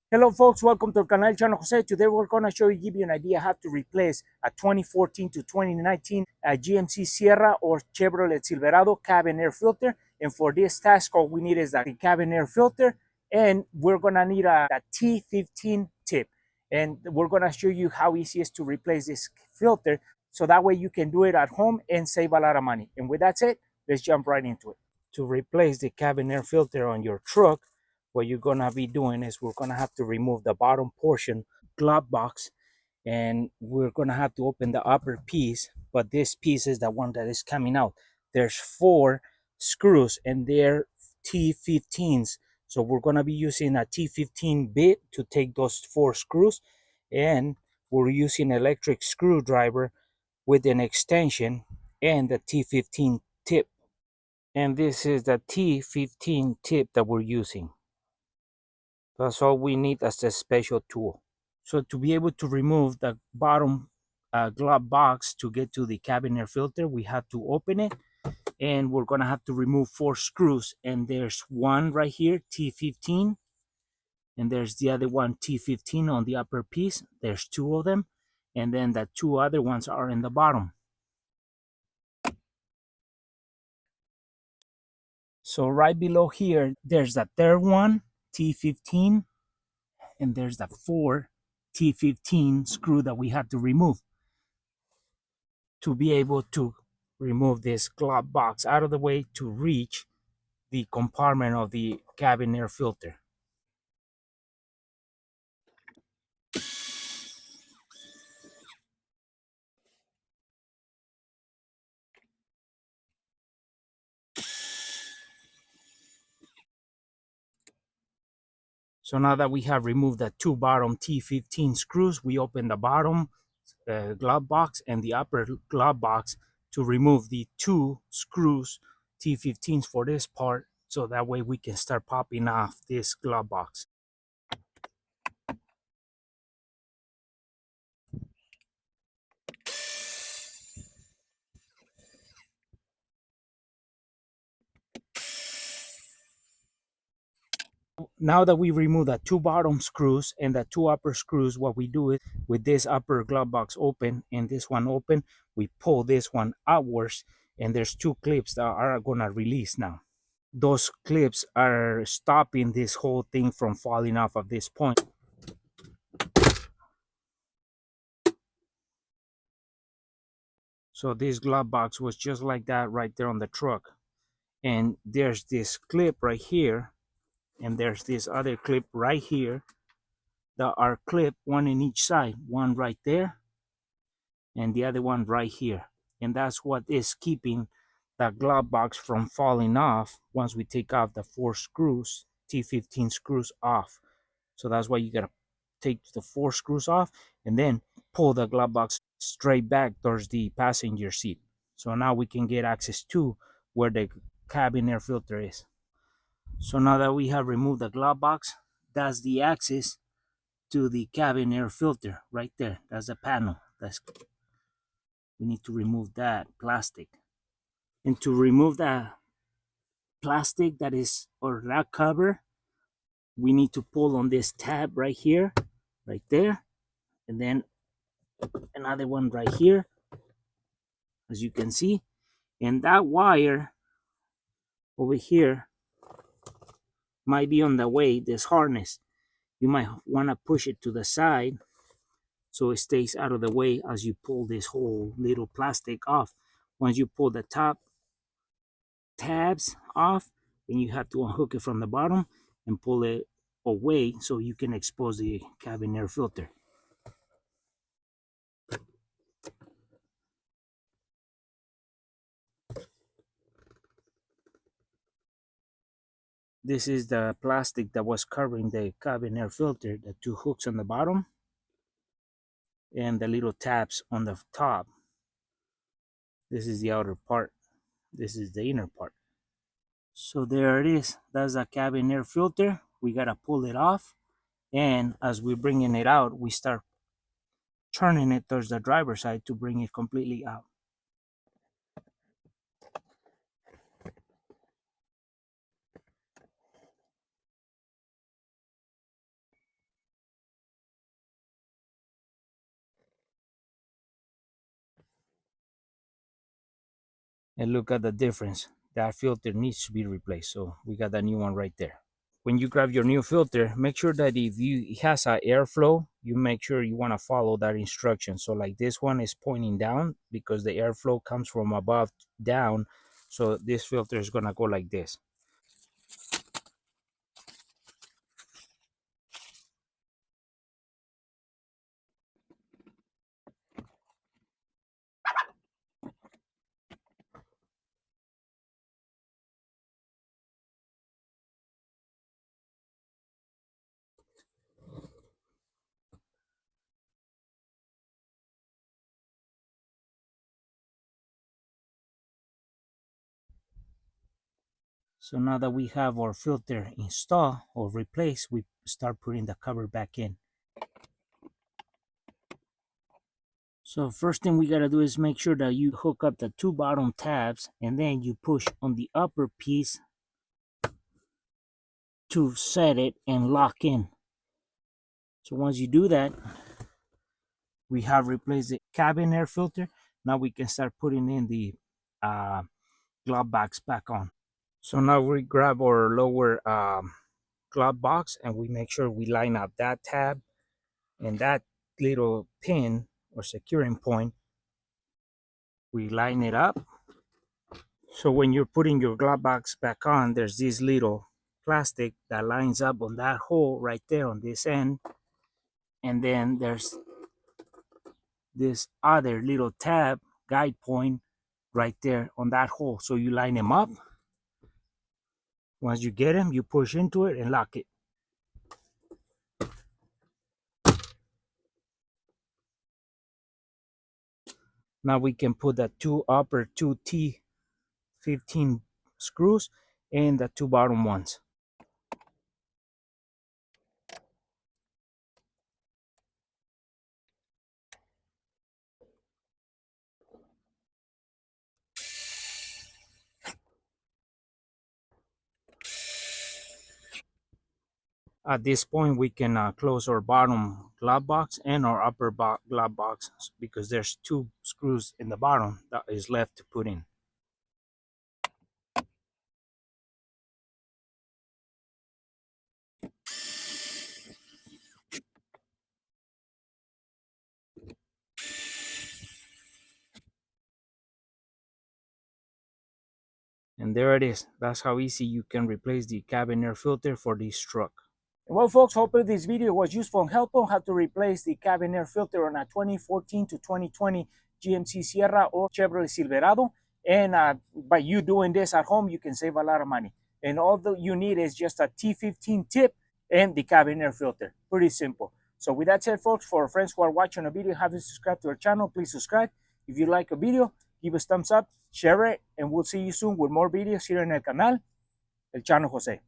Hello folks, welcome to the canal channel Jose. Today we're going to give you an idea how to replace a 2014 to 2019 GMC Sierra or Chevrolet Silverado cabin air filter. And for this task, all we need is the cabin air filter, and we're going to need a T15 tip. And we're going to show you how easy it is to replace this filter, so that way you can do it at home and save a lot of money. And with that said, let's jump right into it. To replace the cabin air filter on your truck, what you're gonna be doing is we're gonna have to remove the bottom portion glove box, and we're gonna have to open the upper piece, but this piece is the one that is coming out. There's four screws and they're T15s, so we're gonna be using a T15 bit to take those four screws, and we're using electric screwdriver with an extension and the T15 tip, and this is the T15 tip that we're using. That's all we need as a special tool. So to be able to remove the bottom glove box to get to the cabin air filter, we have to open it, and we're gonna have to remove four screws. And there's one right here, T15, and there's the other one, T15 on the upper piece. There's two of them, and then the two other ones are in the bottom. So right below here, there's the third one, T15, and there's the four T15 screw that we have to remove to be able to remove this glove box out of the way to reach the compartment of the cabin air filter. So now that we have removed the two bottom T15 screws, we open the bottom glove box and the upper glove box to remove the two screws, T15s, for this part, so that way we can start popping off this glove box. Now that we remove the two bottom screws and the two upper screws, what we do is, with this upper glove box open and this one open, we pull this one outwards, and there's two clips that are gonna release now. Those clips are stopping this whole thing from falling off of this point. So this glove box was just like that right there on the truck. And there's this clip right here, and there's this other clip right here that are clipped, one in each side, one right there and the other one right here. And that's what is keeping the glove box from falling off once we take off the four screws, T15 screws off. So that's why you gotta take the four screws off and then pull the glove box straight back towards the passenger seat. So now we can get access to where the cabin air filter is. So now that we have removed the glove box, that's the access to the cabin air filter right there. That's the panel. We need to remove that plastic. And to remove that plastic that is, or that cover, we need to pull on this tab right here, right there, and then another one right here, as you can see. And that wire over here might be on the way, this harness. You might want to push it to the side so it stays out of the way as you pull this whole little plastic off. Once you pull the top tabs off, then you have to unhook it from the bottom and pull it away so you can expose the cabin air filter. This is the plastic that was covering the cabin air filter, the two hooks on the bottom and the little tabs on the top. This is the outer part. This is the inner part. So there it is. That's the cabin air filter. We gotta pull it off, and as we're bringing it out, we start turning it towards the driver's side to bring it completely out. And look at the difference. That filter needs to be replaced. So we got that new one right there. When you grab your new filter, make sure that if it has a airflow, you make sure you want to follow that instruction. So like this one is pointing down because the airflow comes from above down. So this filter is going to go like this. So now that we have our filter installed or replaced, we start putting the cover back in. So first thing we got to do is make sure that you hook up the two bottom tabs and then you push on the upper piece to set it and lock in. So once you do that, we have replaced the cabin air filter. Now we can start putting in the uh, glove box back on. So now we grab our lower glove box and we make sure we line up that tab and that little pin or securing point. We line it up. So when you're putting your glove box back on, there's this little plastic that lines up on that hole right there on this end. And then there's this other little tab guide point right there on that hole. So you line them up. Once you get them, you push into it and lock it. Now we can put the two upper 2T15 screws and the two bottom ones. At this point, we can close our bottom glove box and our upper glove box because there's two screws in the bottom that is left to put in. And there it is. That's how easy you can replace the cabin air filter for this truck. Well, folks, hopefully this video was useful and helpful on how to replace the cabin air filter on a 2014 to 2020 GMC Sierra or Chevrolet Silverado. And by you doing this at home, you can save a lot of money. And all that you need is just a T15 tip and the cabin air filter. Pretty simple. So with that said, folks, for friends who are watching a video, haven't subscribed to our channel, please subscribe. If you like a video, give us thumbs up, share it, and we'll see you soon with more videos here in el canal, El Chano Jose.